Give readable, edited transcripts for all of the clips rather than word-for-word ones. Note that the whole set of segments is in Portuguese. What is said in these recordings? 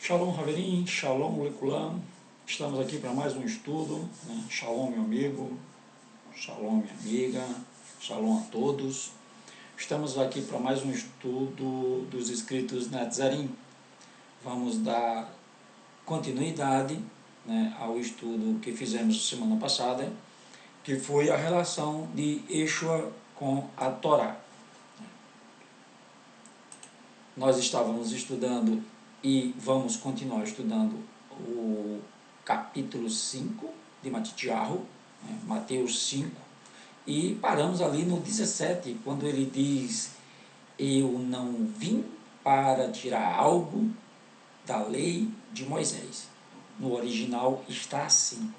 Shalom, Haverim, Shalom, Lekulam. Estamos aqui para mais um estudo, né? Shalom, meu amigo, Shalom, minha amiga, Shalom a todos. Estamos aqui para mais um estudo dos escritos Netzarim. Vamos dar continuidade, né, ao estudo que fizemos semana passada, que foi a relação de Yeshua com a Torá. Nós estávamos estudando e vamos continuar estudando o capítulo 5 de Matitiahu, né, Mateus 5, e paramos ali no 17, quando ele diz: eu não vim para tirar algo da lei de Moisés. No original está assim.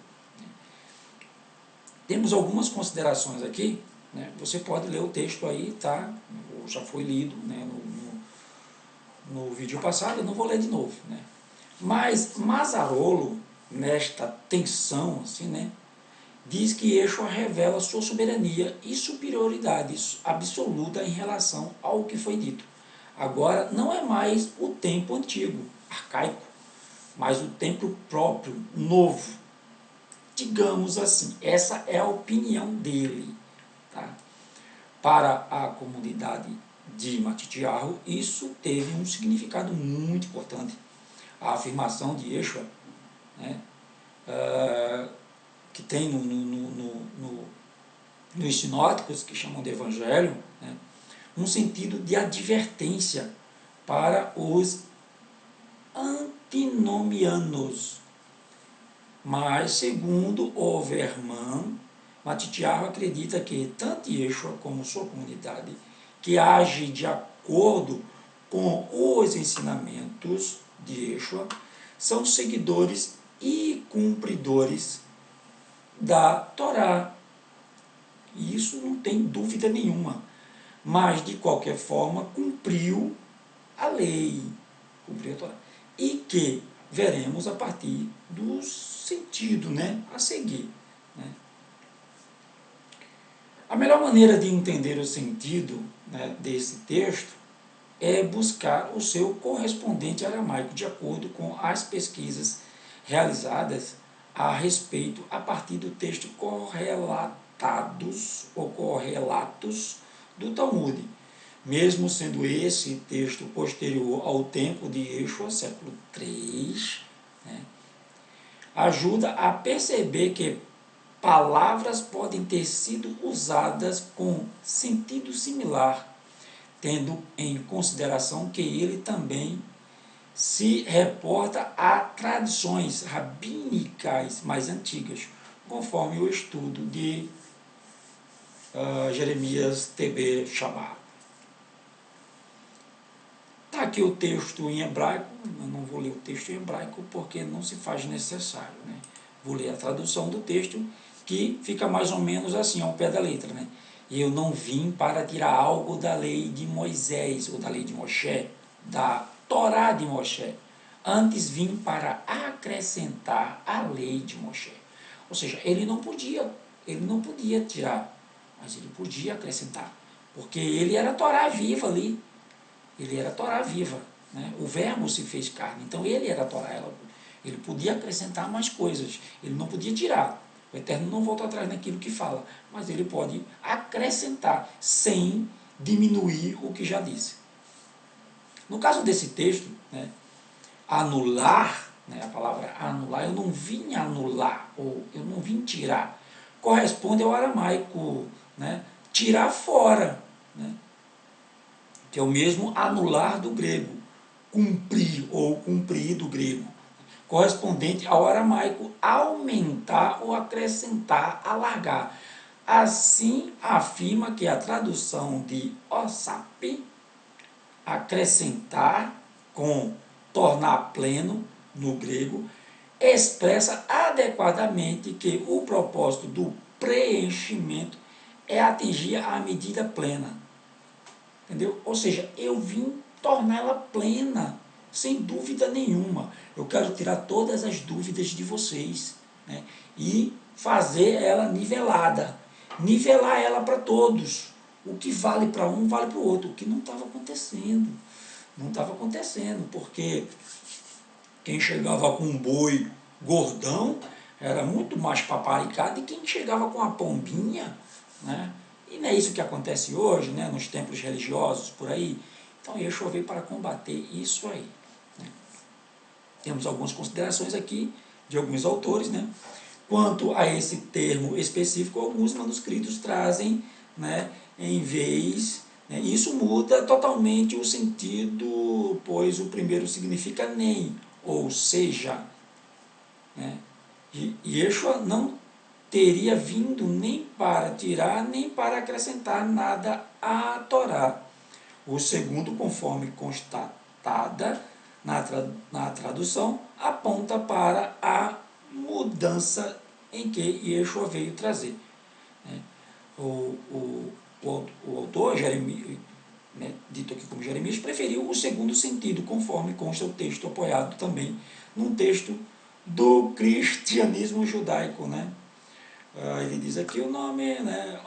Temos algumas considerações aqui, né? Você pode ler o texto aí, tá? Já foi lido, né, no vídeo passado, eu não vou ler de novo, né? Mas Mazzarolo, nesta tensão, assim, né, diz que Yeshua revela sua soberania e superioridade absoluta em relação ao que foi dito. Agora, não é mais o tempo antigo, arcaico, mas o tempo próprio, novo. Digamos assim, essa é a opinião dele. Tá? Para a comunidade de Matitiahu, isso teve um significado muito importante. A afirmação de Yeshua, né, que tem nos sinóticos, que chamam de evangelho, né, um sentido de advertência para os antinomianos. Mas, segundo Overman, Matitiahu acredita que tanto Yeshua como sua comunidade, que age de acordo com os ensinamentos de Yeshua, são seguidores e cumpridores da Torá. E isso não tem dúvida nenhuma. Mas, de qualquer forma, cumpriu a lei, cumpriu a Torá. E que veremos a partir do sentido, né, a seguir. Né? A melhor maneira de entender o sentido, né, desse texto é buscar o seu correspondente aramaico, de acordo com as pesquisas realizadas a respeito a partir do texto correlatados ou correlatos do Talmud. Mesmo sendo esse texto posterior ao tempo de Yeshua, século III, né, ajuda a perceber que palavras podem ter sido usadas com sentido similar, tendo em consideração que ele também se reporta a tradições rabínicas mais antigas, conforme o estudo de Jeremias TB Shammah. Está aqui o texto em hebraico, eu não vou ler o texto em hebraico porque não se faz necessário, né? Vou ler a tradução do texto, que fica mais ou menos assim, ao pé da letra, né? Eu não vim para tirar algo da lei de Moisés, ou da lei de Moshe, da Torá de Moshe. Antes vim para acrescentar a lei de Moshe. Ou seja, ele não podia tirar, mas ele podia acrescentar, porque ele era a Torá viva ali. Ele era a Torá viva, né? O verbo se fez carne, então ele era a Torá. Ele podia acrescentar mais coisas, ele não podia tirar. O Eterno não volta atrás naquilo que fala, mas ele pode acrescentar, sem diminuir o que já disse. No caso desse texto, né, anular, né, a palavra anular, eu não vim anular, ou eu não vim tirar, corresponde ao aramaico, né, tirar fora, né, que é o mesmo anular do grego, cumprir ou cumprir do grego, correspondente ao aramaico aumentar ou acrescentar, alargar. Assim, afirma que a tradução de osap, acrescentar, com tornar pleno, no grego, expressa adequadamente que o propósito do preenchimento é atingir a medida plena. Entendeu? Ou seja, eu vim torná-la plena, sem dúvida nenhuma. Eu quero tirar todas as dúvidas de vocês, né, e fazer ela nivelada. Nivelar ela para todos. O que vale para um, vale para o outro. O que não estava acontecendo. Não estava acontecendo, porque Quem chegava com um boi gordão era muito mais paparicado de quem chegava com a pombinha, né? E não é isso que acontece hoje, né, nos templos religiosos por aí. Então Yeshua veio para combater isso aí, né? Temos algumas considerações aqui de alguns autores, né? Quanto a esse termo específico, alguns manuscritos trazem, né, em vez, né, isso muda totalmente o sentido, pois o primeiro significa nem, ou seja, né? E Yeshua não teria vindo nem para tirar, nem para acrescentar nada à Torá. O segundo, conforme constatada na tradução, aponta para a mudança em que Yeshua veio trazer. O autor, Jeremias, né, dito aqui como Jeremias, preferiu o segundo sentido, conforme consta o texto apoiado também num texto do cristianismo judaico, né? Ele diz aqui o nome, né?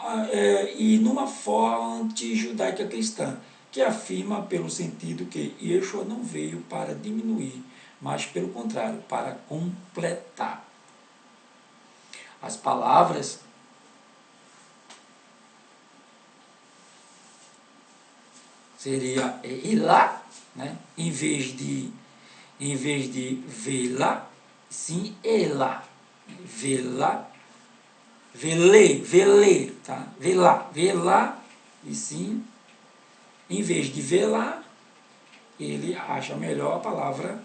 E numa fonte judaica cristã, que afirma pelo sentido que Yeshua não veio para diminuir, mas pelo contrário, para completar. As palavras seria ilá, né? Em vez de velá, sim elá. Velá, velê, tá? Velá, e sim, em vez de velar, ele acha melhor a palavra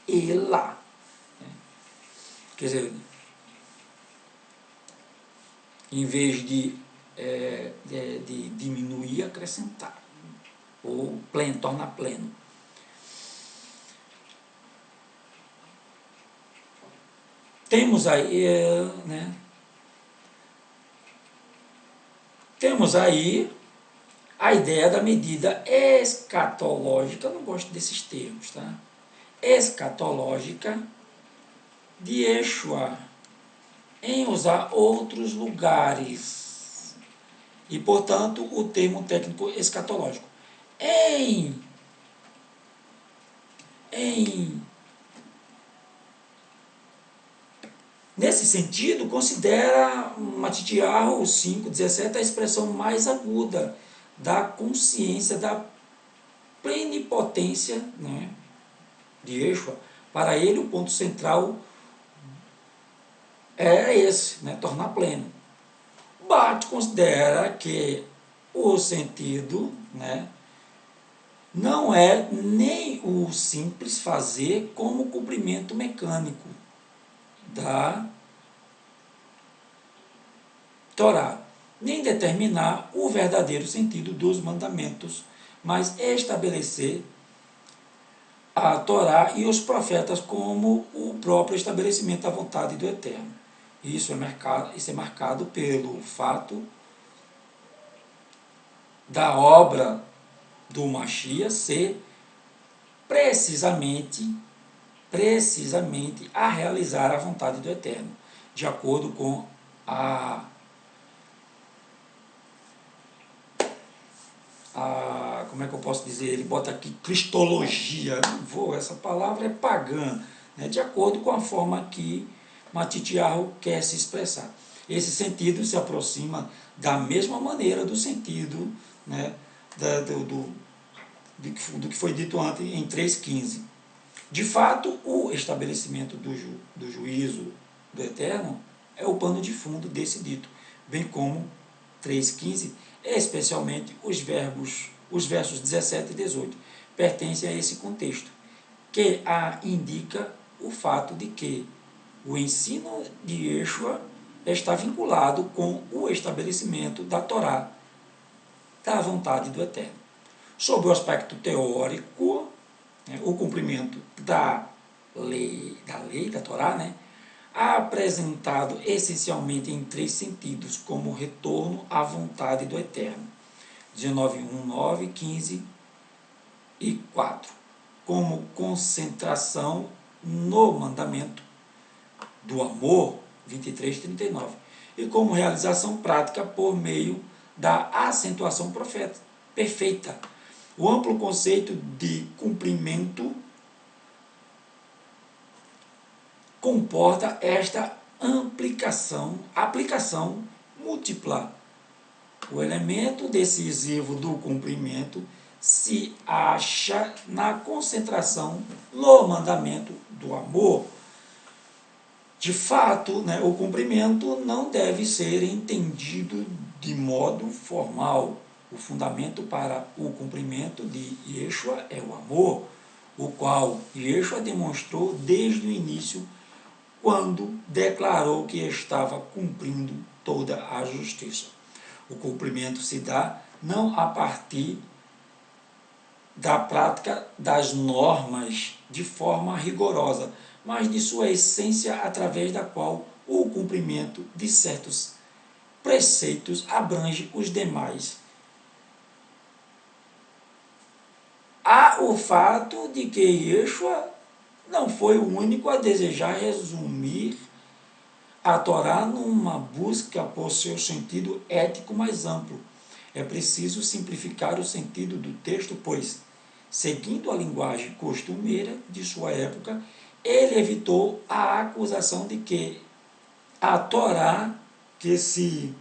elá. Quer dizer, em vez de diminuir, acrescentar, ou pleno, torna pleno. Temos aí, né? Temos aí a ideia da medida escatológica, eu não gosto desses termos, tá? Escatológica de Yeshua em usar outros lugares. E, portanto, o termo técnico escatológico. Nesse sentido, considera Matitiarro 5,17 a expressão mais aguda da consciência da plenipotência, né, de Yeshua. Para ele, o ponto central é esse, né, tornar pleno. Barth considera que o sentido, né, não é nem o simples fazer como cumprimento mecânico da Torá, nem determinar o verdadeiro sentido dos mandamentos, mas estabelecer a Torá e os profetas como o próprio estabelecimento da vontade do Eterno. Isso é marcado pelo fato da obra do Mashiach ser precisamente a realizar a vontade do Eterno, de acordo com como é que eu posso dizer, ele bota aqui cristologia, essa palavra é pagã, né, de acordo com a forma que Matitiarro quer se expressar. Esse sentido se aproxima da mesma maneira do sentido, né, do que foi dito antes em 3,15. De fato, o estabelecimento do juízo do Eterno é o pano de fundo desse dito, bem como 3,15, especialmente os versos 17 e 18, pertencem a esse contexto, que indica o fato de que o ensino de Yeshua está vinculado com o estabelecimento da Torá, da vontade do Eterno. Sob o aspecto teórico, né, o cumprimento da lei da Torá, né, apresentado essencialmente em 3 sentidos, como retorno à vontade do Eterno, 19:1, 9, 15 e 4, como concentração no mandamento do amor, 23:39, e como realização prática por meio da acentuação perfeita. O amplo conceito de cumprimento comporta esta aplicação múltipla. O elemento decisivo do cumprimento se acha na concentração no mandamento do amor. De fato, né, o cumprimento não deve ser entendido de modo formal. O fundamento para o cumprimento de Yeshua é o amor, o qual Yeshua demonstrou desde o início, quando declarou que estava cumprindo toda a justiça. O cumprimento se dá não a partir da prática das normas de forma rigorosa, mas de sua essência, através da qual o cumprimento de certos preceitos abrange os demais. Há o fato de que Yeshua não foi o único a desejar resumir a Torá numa busca por seu sentido ético mais amplo. É preciso simplificar o sentido do texto, pois, seguindo a linguagem costumeira de sua época, ele evitou a acusação de que a Torá que se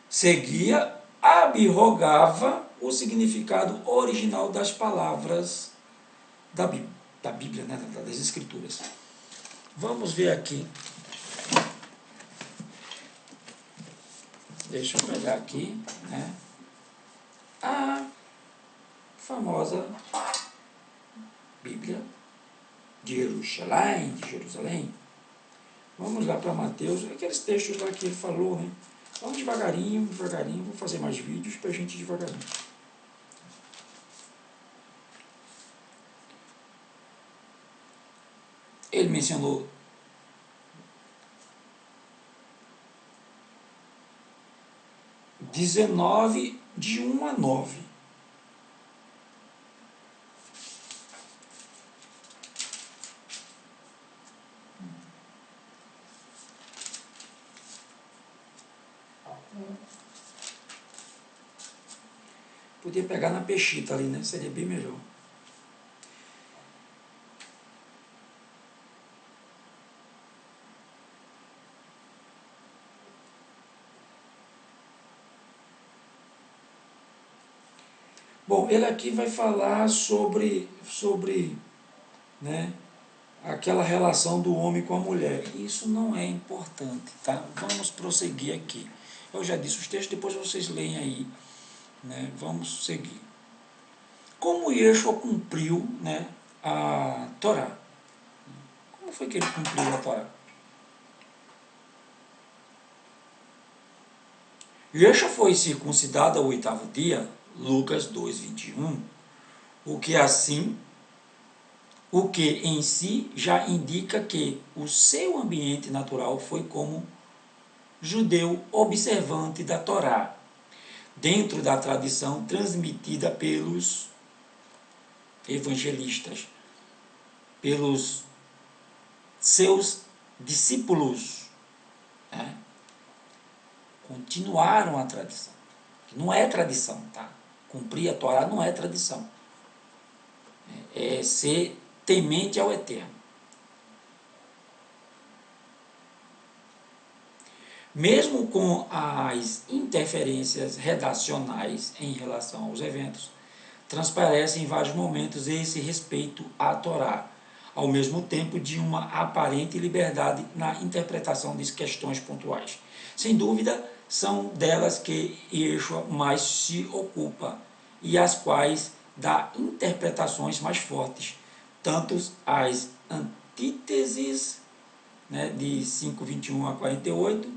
seguia, abrogava o significado original das palavras da Bíblia, né, das Escrituras. Vamos ver aqui. Deixa eu pegar aqui, né, a famosa Bíblia de Jerusalém. Vamos lá para Mateus, aqueles textos lá que ele falou, né? Vamos devagarinho, vou fazer mais vídeos para a gente ir devagarinho. Ele mencionou 19, de 1 a 9. Podia pegar na peixita ali, né? Seria bem melhor. Bom, ele aqui vai falar sobre né, aquela relação do homem com a mulher. Isso não é importante, tá? Vamos prosseguir aqui. Eu já disse os textos, depois vocês leem aí, né? Vamos seguir. Como Yeshua cumpriu, né, a Torá? Como foi que ele cumpriu a Torá? Yeshua foi circuncidado ao 8º dia, Lucas 2:21, o que em si já indica que o seu ambiente natural foi como judeu observante da Torá, dentro da tradição transmitida pelos evangelistas, pelos seus discípulos, né? Continuaram a tradição. Não é tradição, tá? Cumprir a Torá não é tradição. É ser temente ao Eterno. Mesmo com as interferências redacionais em relação aos eventos, transparece em vários momentos esse respeito à Torá, ao mesmo tempo de uma aparente liberdade na interpretação de questões pontuais. Sem dúvida, são delas que Yeshua mais se ocupa e as quais dá interpretações mais fortes, tanto as antíteses, né, de 5:21 a 48,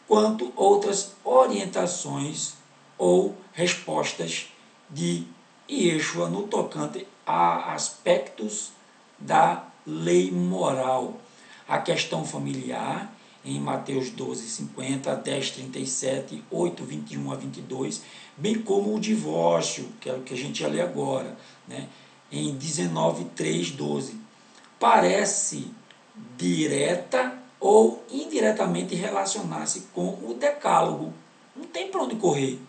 quanto outras orientações ou respostas de Yeshua no tocante a aspectos da lei moral. A questão familiar, em Mateus 12:50, 10:37, 8:21 a 22, bem como o divórcio, que é o que a gente ia ler agora, né, em 19:3-12, parece direta ou indiretamente relacionar-se com o decálogo, Não tem para onde correr.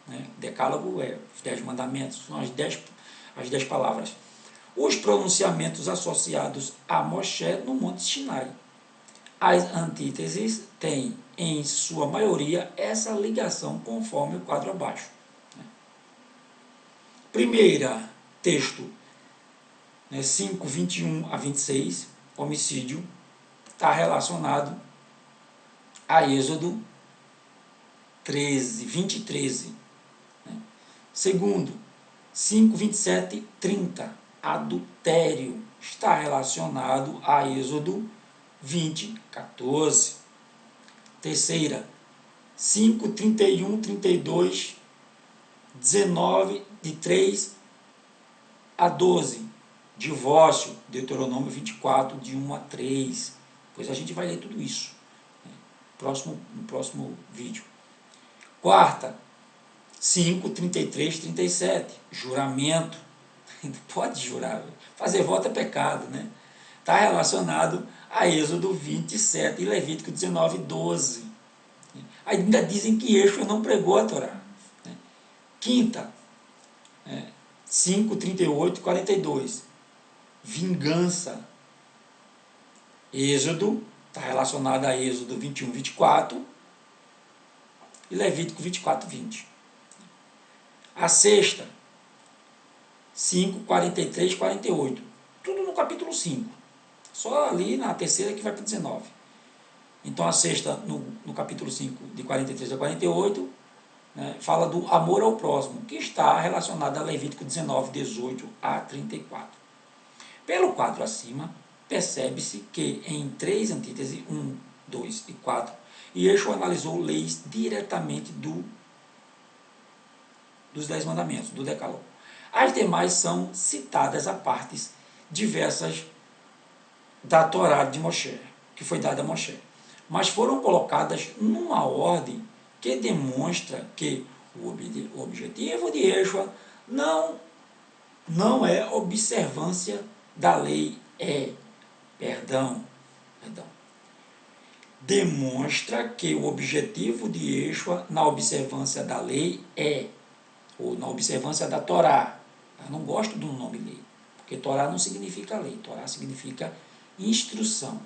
Né? Decálogo é os 10 mandamentos, são as 10 palavras. Os pronunciamentos associados a Moshe no Monte Sinai. As antíteses têm, em sua maioria, essa ligação conforme o quadro abaixo. Primeira, texto, 5, 21 a 26, homicídio, está relacionado a Êxodo 20, 13. Segundo, 5, 27, 30, adultério, está relacionado a Êxodo 20, 14. Terceira, 5, 31, 32, 19, de 3 a 12. Divórcio, Deuteronômio 24, de 1 a 3. Pois a gente vai ler tudo isso no próximo vídeo. Quarta, 5, 33, 37. Juramento. Não pode jurar. Fazer voto é pecado, né? Está relacionado a Êxodo 27 e Levítico 19, 12. Ainda dizem que Yeshua não pregou a Torá. Quinta, 5, 38 e 42. Vingança. Êxodo, está relacionado a Êxodo 21, 24 e Levítico 24, 20. A sexta, 5, 43, 48. Tudo no capítulo 5. Só ali na terceira que vai para 19. Então a sexta, no capítulo 5, de 43 a 48, fala do amor ao próximo, que está relacionado a Levítico 19, 18 a 34. Pelo quadro acima, percebe-se que em 3 antíteses, 1, 2 e 4, Yeshua analisou leis diretamente dos 10 mandamentos, do Decálogo. As demais são citadas a partes diversas da Torá de Moshe, que foi dada a Moshe, mas foram colocadas numa ordem que demonstra que o objetivo de Yeshua não é observância da lei, demonstra que o objetivo de Yeshua na observância da lei ou na observância da Torá. Eu não gosto do nome lei, porque Torá não significa lei, Torá significa instrução.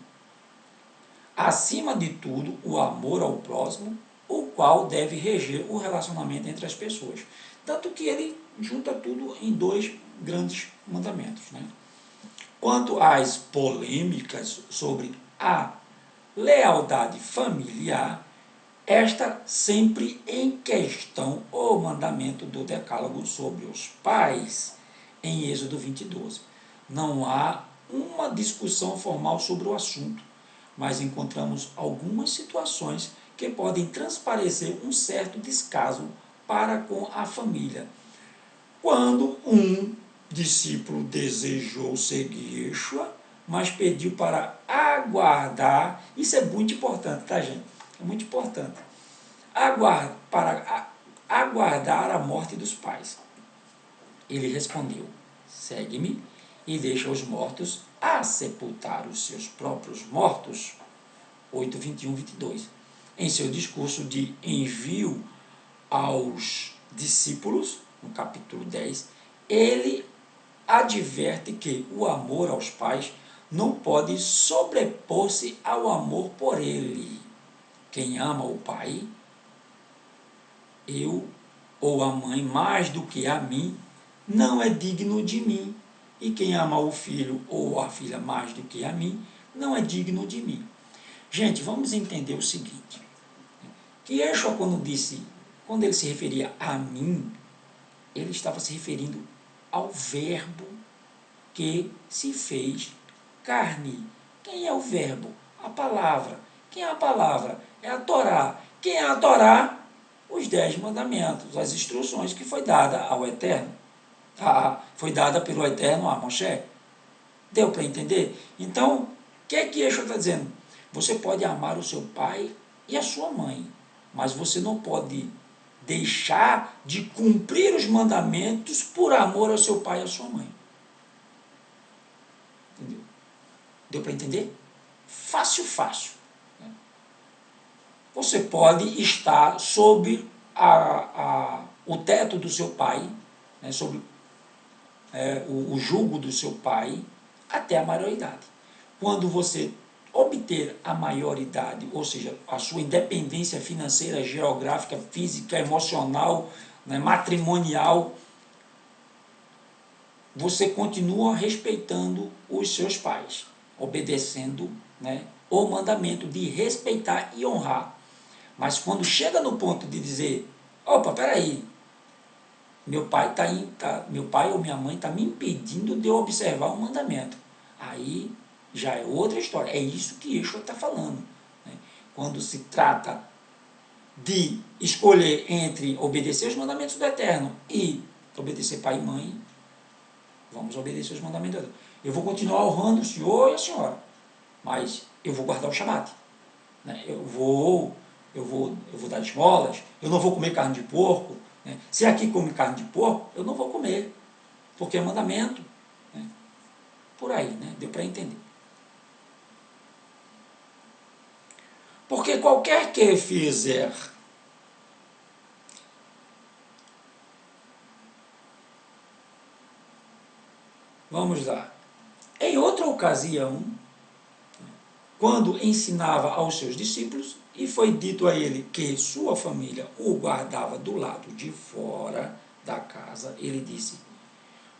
Acima de tudo, o amor ao próximo, o qual deve reger o relacionamento entre as pessoas. Tanto que ele junta tudo em 2 grandes mandamentos. Quanto às polêmicas sobre a lealdade familiar, esta sempre em questão o mandamento do Decálogo sobre os pais, em Êxodo 20, 12. Não há uma discussão formal sobre o assunto, mas encontramos algumas situações que podem transparecer um certo descaso para com a família. Quando um discípulo desejou seguir Yeshua, mas pediu para aguardar, isso é muito importante, tá, gente? É muito importante. Para aguardar a morte dos pais. Ele respondeu: segue-me e deixa os mortos a sepultar os seus próprios mortos. 8, 21, 22. Em seu discurso de envio aos discípulos, no capítulo 10, ele adverte que o amor aos pais não pode sobrepor-se ao amor por ele. Quem ama o pai, eu ou a mãe mais do que a mim, não é digno de mim. E quem ama o filho ou a filha mais do que a mim, não é digno de mim. Gente, vamos entender o seguinte, que Yeshua, quando ele se referia a mim, ele estava se referindo ao verbo que se fez carne. Quem é o verbo? A palavra. Quem é a palavra? É a Torá. Quem é a Torá? Os 10 mandamentos, as instruções que foi dada ao Eterno. Foi dada pelo Eterno a Moshe. Deu para entender? Então, o que é que Yeshua está dizendo? Você pode amar o seu pai e a sua mãe, mas você não pode deixar de cumprir os mandamentos por amor ao seu pai e à sua mãe. Entendeu? Deu para entender? Fácil, fácil. Você pode estar sob o teto do seu pai, né, sobre o jugo do seu pai, até a maioridade. Quando você obter a maioridade, ou seja, a sua independência financeira, geográfica, física, emocional, né, matrimonial, você continua respeitando os seus pais, obedecendo, né, o mandamento de respeitar e honrar. Mas quando chega no ponto de dizer, opa, peraí, meu pai ou minha mãe está me impedindo de eu observar o mandamento. Aí já é outra história. É isso que Yeshua está falando, né? Quando se trata de escolher entre obedecer os mandamentos do Eterno e obedecer pai e mãe, vamos obedecer os mandamentos do Eterno. Eu vou continuar honrando o Senhor e a Senhora, mas eu vou guardar o Shabat, né? Eu vou dar esmolas, eu não vou comer carne de porco, né? Se aqui come carne de porco, eu não vou comer, porque é mandamento, né? Por aí, né? Deu para entender. Porque qualquer que fizer vamos lá, em outra ocasião, quando ensinava aos seus discípulos, e foi dito a ele que sua família o guardava do lado de fora da casa, ele disse,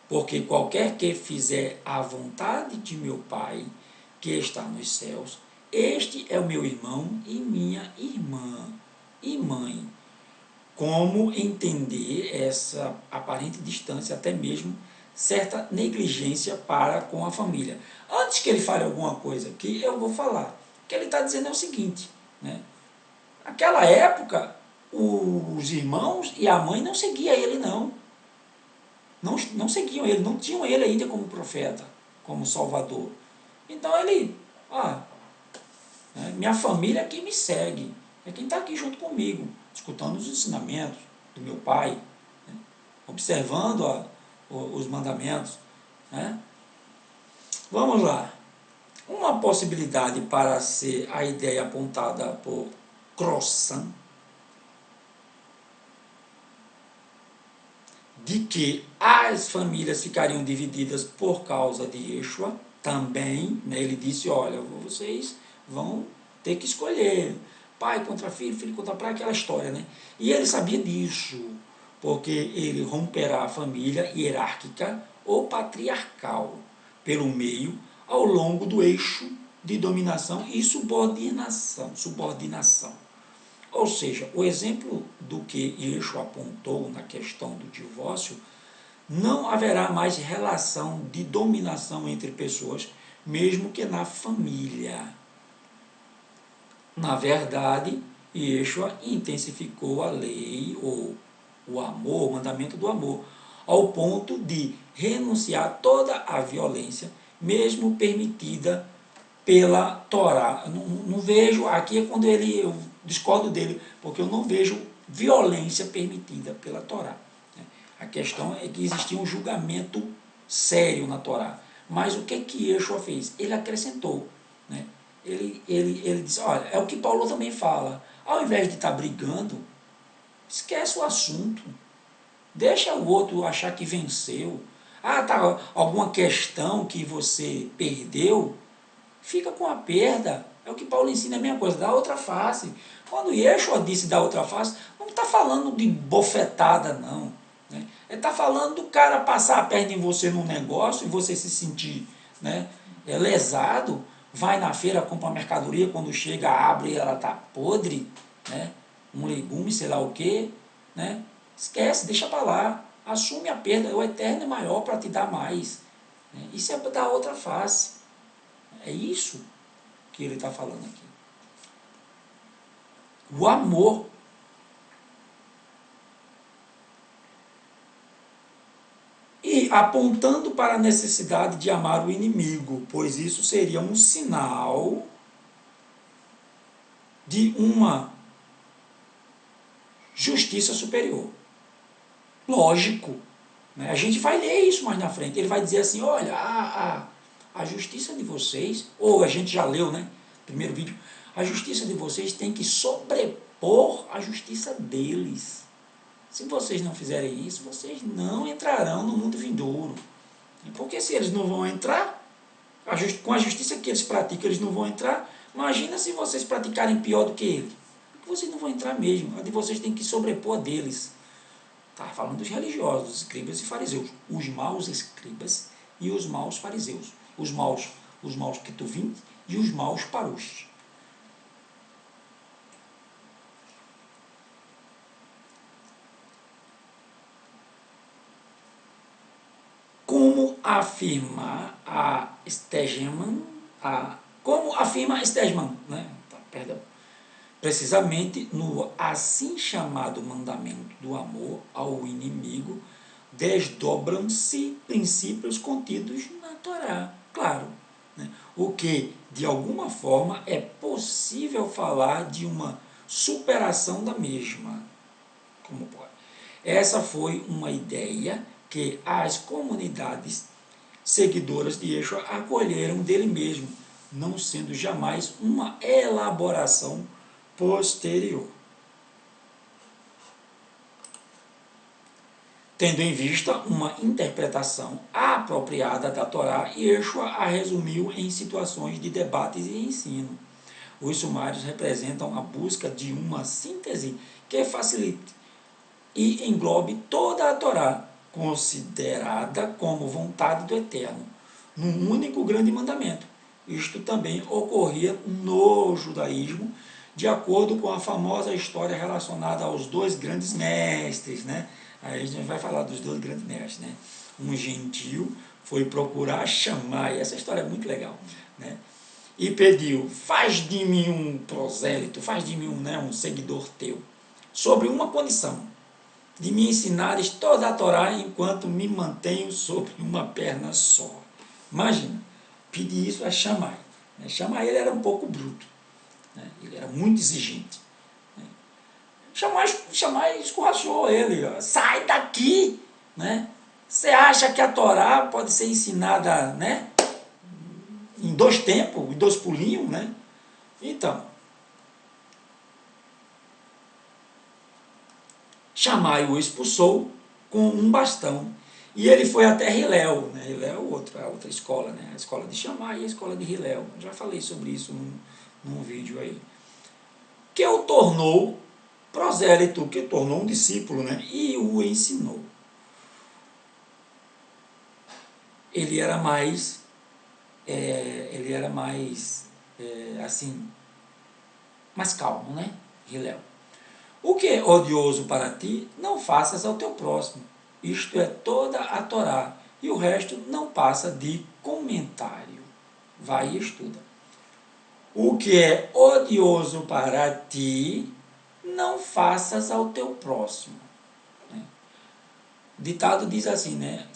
porque qualquer que fizer a vontade de meu Pai, que está nos céus, este é o meu irmão e minha irmã e mãe. Como entender essa aparente distância, até mesmo certa negligência para com a família? Antes que ele fale alguma coisa que eu vou falar, o que ele está dizendo é o seguinte, né? Naquela época, os irmãos e a mãe não seguiam ele, não seguiam ele, não tinham ele ainda como profeta, como salvador. Então ele, minha família é quem me segue, é quem está aqui junto comigo, escutando os ensinamentos do meu pai, né? Observando os mandamentos, né? Vamos lá. Uma possibilidade para ser a ideia apontada por Crossan, de que as famílias ficariam divididas por causa de Yeshua, também, né, ele disse, olha, vocês vão ter que escolher, pai contra filho, filho contra pai, aquela história, né? E ele sabia disso, porque ele romperá a família hierárquica ou patriarcal pelo meio, ao longo do eixo de dominação e subordinação. Ou seja, o exemplo do que Yeshua apontou na questão do divórcio, não haverá mais relação de dominação entre pessoas, mesmo que na família. Na verdade, Yeshua intensificou a lei, ou o amor, o mandamento do amor, ao ponto de renunciar toda a violência, mesmo permitida pela Torá. Não vejo, aqui é quando eu discordo dele, porque eu não vejo violência permitida pela Torá. A questão é que existia um julgamento sério na Torá. Mas o que Yeshua fez? Ele acrescentou, né? Ele disse, olha, é o que Paulo também fala, ao invés de estar brigando, esquece o assunto, deixa o outro achar que venceu. Tá alguma questão que você perdeu, fica com a perda. É o que Paulo ensina, é a mesma coisa, dá outra face. Quando Yeshua disse dar outra face, não está falando de bofetada, não, né? Ele está falando do cara passar a perna em você num negócio e você se sentir, né, lesado, vai na feira, compra uma mercadoria, quando chega, abre e ela está podre, né, um legume, sei lá o quê, né? Esquece, deixa para lá, assume a perda, o Eterno é maior para te dar mais, né? Isso é dar outra face. É isso que ele está falando aqui. O amor. E apontando para a necessidade de amar o inimigo, pois isso seria um sinal de uma justiça superior. Lógico, né? A gente vai ler isso mais na frente. Ele vai dizer assim, olha, a justiça de vocês, ou a gente já leu, né? Primeiro vídeo, a justiça de vocês tem que sobrepor a justiça deles. Se vocês não fizerem isso, vocês não entrarão no mundo vindouro. Porque se eles não vão entrar, com a justiça que eles praticam, eles não vão entrar. Imagina se vocês praticarem pior do que ele. Vocês não vão entrar mesmo. A de vocês tem que sobrepor a deles. Está falando dos religiosos, dos escribas e fariseus. Os maus escribas e os maus fariseus. Os maus ketuvim e os maus parush. Como afirma Stegeman, né? Perdão, precisamente no assim chamado mandamento do amor ao inimigo, desdobram-se princípios contidos na Torá, claro, né? O que, de alguma forma, é possível falar de uma superação da mesma. Como pode? Essa foi uma ideia que as comunidades seguidoras de Yeshua acolheram dele mesmo, não sendo jamais uma elaboração posterior. Tendo em vista uma interpretação apropriada da Torá, Yeshua a resumiu em situações de debates e ensino. Os sumários representam a busca de uma síntese que facilite e englobe toda a Torá, considerada como vontade do Eterno, num único grande mandamento. Isto também ocorria no judaísmo, de acordo com a famosa história relacionada aos dois grandes mestres, né? Aí a gente vai falar dos dois grandes mestres, né? Um gentil foi procurar Shammai, essa história é muito legal, né? E pediu: faz de mim um prosélito, faz de mim um seguidor teu, sobre uma condição: de me ensinares toda a Torá enquanto me mantenho sobre uma perna só. Imagina, pedir isso a Shammai. Shammai ele era um pouco bruto, né? Ele era muito exigente. Shammai escorraçou ele: sai daqui, né? Você acha que a Torá pode ser ensinada, né, em 2 tempos, em 2 pulinhos, né? Então, Shammai o expulsou com um bastão. E ele foi até Hillel, né? Hillel é outra escola, né? A escola de Shammai e a escola de Hillel. Eu já falei sobre isso num vídeo aí. Que o tornou prosélito, que o tornou um discípulo, né? E o ensinou. Ele era mais, assim, mais calmo, né? Hillel. O que é odioso para ti, não faças ao teu próximo. Isto é toda a Torá, e o resto não passa de comentário. Vai e estuda. O que é odioso para ti, não faças ao teu próximo. O ditado diz assim, né?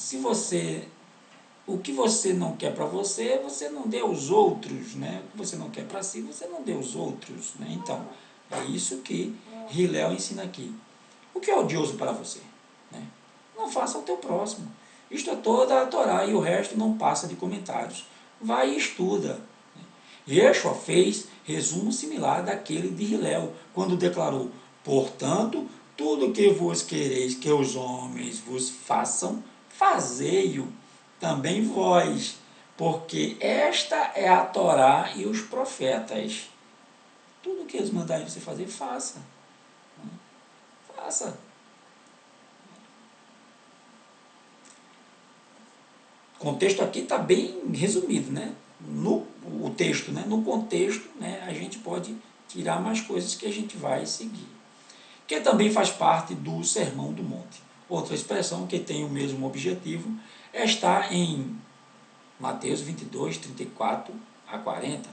O que você não quer para você, você não dê aos outros, né? O que você não quer para si, você não dê aos outros, né? Então, é isso que Hillel ensina aqui. O que é odioso para você? Né? Não faça ao teu próximo. Isto é toda a Torá e o resto não passa de comentários. Vai e estuda. Yeshua fez resumo similar daquele de Hillel, quando declarou: portanto, tudo que vos quereis que os homens vos façam, fazei-o também vós, porque esta é a Torá e os profetas. Tudo que eles mandarem você fazer, faça. Faça. O contexto aqui está bem resumido, né? O texto, né? No contexto, né, a gente pode tirar mais coisas que a gente vai seguir. Que também faz parte do Sermão do Monte. Outra expressão que tem o mesmo objetivo está em Mateus 22, 34 a 40.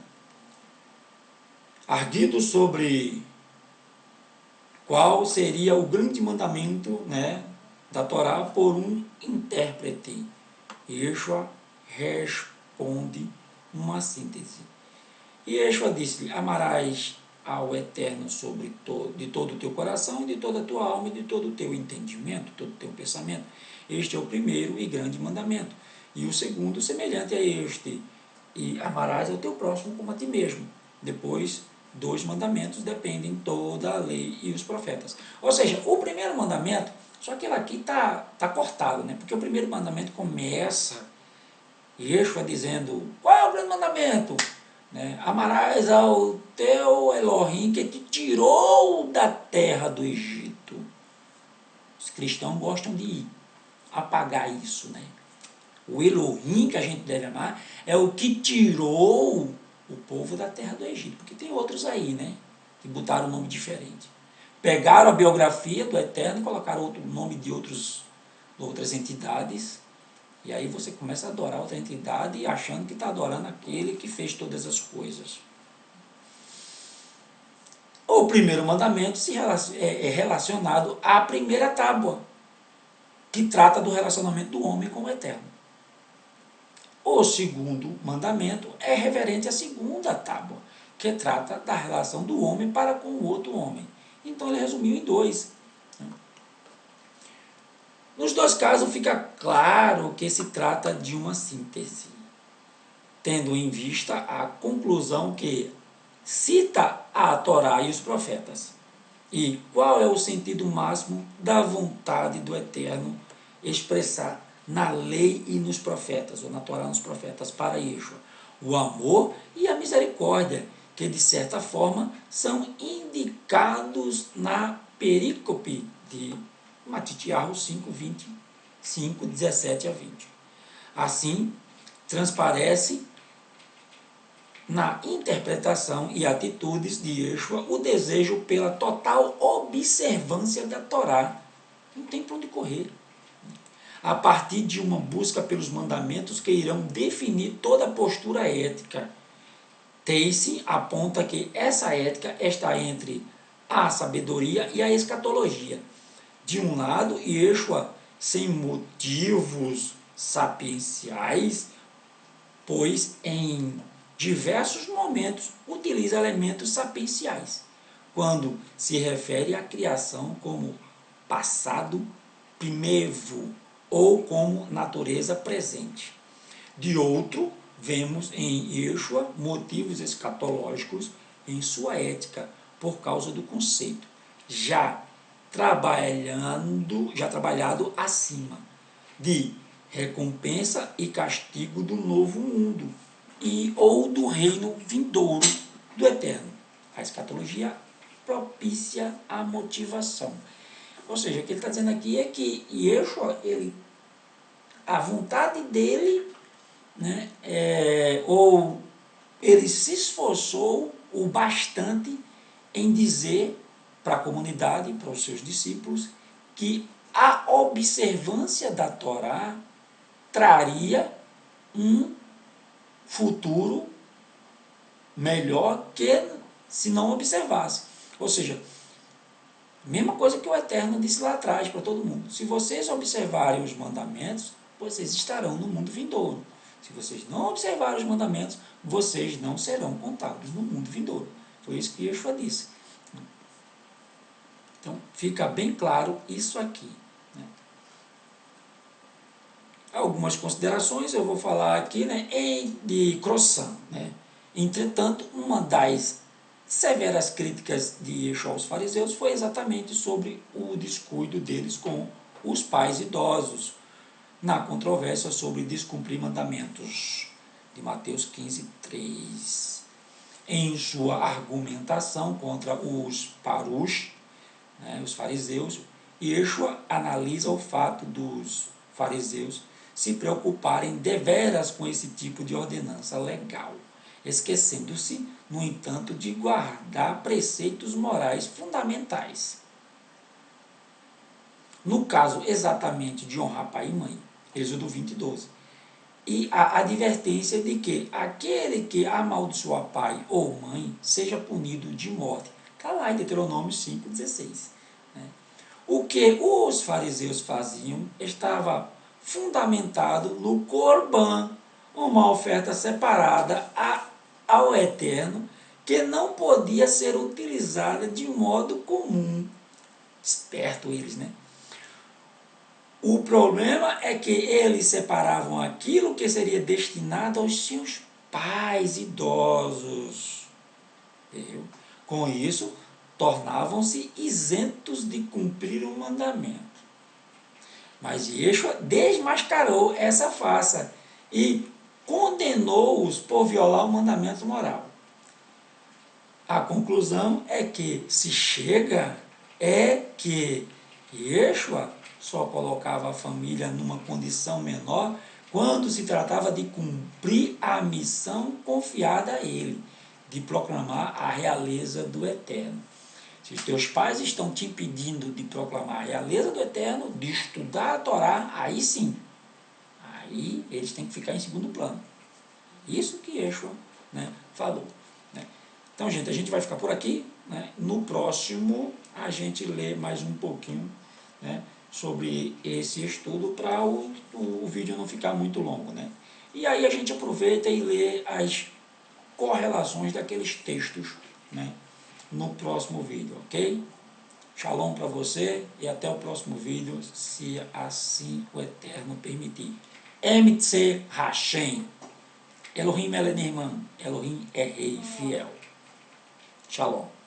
Arguido sobre qual seria o grande mandamento, né, da Torá por um intérprete, Yeshua responde uma síntese. Yeshua disse-lhe: amarás ao Eterno de todo o teu coração, e de toda a tua alma, e de todo o teu entendimento, todo o teu pensamento. Este é o primeiro e grande mandamento. E o segundo, semelhante a este: e amarás ao teu próximo como a ti mesmo. Depois 2 mandamentos dependem toda a lei e os profetas. Ou seja, o primeiro mandamento, só que ele aqui tá cortado, né? Porque o primeiro mandamento começa, Yeshua dizendo, qual é o primeiro mandamento? Né? Amarás ao teu Elohim que te tirou da terra do Egito. Os cristãos gostam de apagar isso, né? O Elohim que a gente deve amar é o que tirou o povo da terra do Egito. Porque tem outros aí, né? Que botaram um nome diferente. Pegaram a biografia do Eterno e colocaram outro nome de outras entidades. E aí você começa a adorar outra entidade achando que está adorando aquele que fez todas as coisas. O primeiro mandamento é relacionado à primeira tábua, que trata do relacionamento do homem com o Eterno. O segundo mandamento é referente à segunda tábua, que trata da relação do homem para com o outro homem. Então ele resumiu em 2. Nos 2 casos fica claro que se trata de uma síntese, tendo em vista a conclusão que cita a Torá e os profetas. E qual é o sentido máximo da vontade do Eterno expressar na lei e nos profetas, ou na Torá e nos profetas, para Yeshua? O amor e a misericórdia, que de certa forma são indicados na perícope de Matitiahu 5, 25, 17 a 20. Assim, transparece na interpretação e atitudes de Yeshua o desejo pela total observância da Torá. Não tem para onde correr. A partir de uma busca pelos mandamentos que irão definir toda a postura ética. Teice aponta que essa ética está entre a sabedoria e a escatologia. De um lado, Yeshua, sem motivos sapienciais, pois em diversos momentos utiliza elementos sapienciais, quando se refere à criação como passado primevo ou como natureza presente. De outro, vemos em Yeshua motivos escatológicos em sua ética, por causa do conceito já trabalhado acima, de recompensa e castigo do novo mundo, ou do reino vindouro do Eterno. A escatologia propicia a motivação. Ou seja, o que ele está dizendo aqui é que Yeshua, a vontade dele, né, ou ele se esforçou o bastante em dizer para a comunidade, para os seus discípulos, que a observância da Torá traria um futuro melhor que se não observasse. Ou seja, mesma coisa que o Eterno disse lá atrás para todo mundo. Se vocês observarem os mandamentos, vocês estarão no mundo vindouro. Se vocês não observarem os mandamentos, vocês não serão contados no mundo vindouro. Foi isso que Yeshua disse. Então, fica bem claro isso aqui. Né? Algumas considerações eu vou falar aqui, né, de Crossan. Né? Entretanto, uma das severas críticas de Yeshua aos fariseus foi exatamente sobre o descuido deles com os pais idosos, na controvérsia sobre descumprir mandamentos, de Mateus 15, 3. Em sua argumentação contra os parush, né, os fariseus, Yeshua analisa o fato dos fariseus se preocuparem deveras com esse tipo de ordenança legal, esquecendo-se, no entanto, de guardar preceitos morais fundamentais. No caso exatamente de honrar pai e mãe, Êxodo 20, 12. E a advertência de que aquele que amaldiçoar pai ou mãe seja punido de morte. Está lá em Deuteronômio 5, 16. Né? O que os fariseus faziam estava fundamentado no Corban, uma oferta separada ao Eterno, que não podia ser utilizada de modo comum. Esperto eles, né? O problema é que eles separavam aquilo que seria destinado aos seus pais idosos. Viu? Com isso, tornavam-se isentos de cumprir o mandamento. Mas Yeshua desmascarou essa farsa e condenou-os por violar o mandamento moral. A conclusão é que se chega que Yeshua só colocava a família numa condição menor quando se tratava de cumprir a missão confiada a ele, de proclamar a realeza do Eterno. Se os teus pais estão te impedindo de proclamar a realeza do Eterno, de estudar a Torá, aí sim, aí eles têm que ficar em segundo plano. Isso que Yeshua, né, falou. Né? Então, gente, a gente vai ficar por aqui. Né? No próximo, a gente lê mais um pouquinho, né, sobre esse estudo para o vídeo não ficar muito longo. Né? E aí a gente aproveita e lê as correlações daqueles textos, né, no próximo vídeo, ok? Shalom para você e até o próximo vídeo, se assim o Eterno permitir. Emitze Hashem. Elohim Elenirman. Elohim é rei fiel. Shalom.